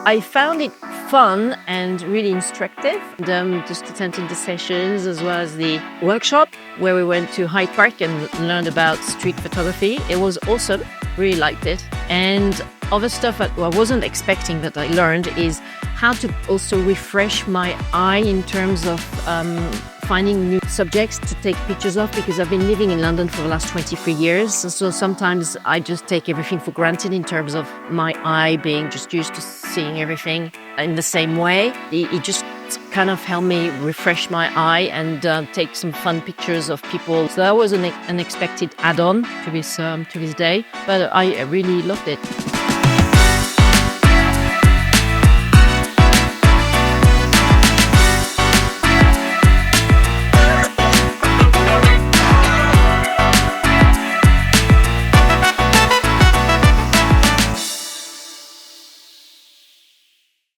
I found it fun and really instructive. Just attending the sessions as well as the workshop where we went to Hyde Park and learned about street photography. It was awesome. Really liked it. And other stuff that I wasn't expecting that I learned is how to also refresh my eye in terms of finding new subjects to take pictures of, because I've been living in London for the last 23 years. So sometimes I just take everything for granted in terms of my eye being just used to seeing everything in the same way. It just kind of helped me refresh my eye and take some fun pictures of people. So that was an unexpected add-on to this day, but I really loved it.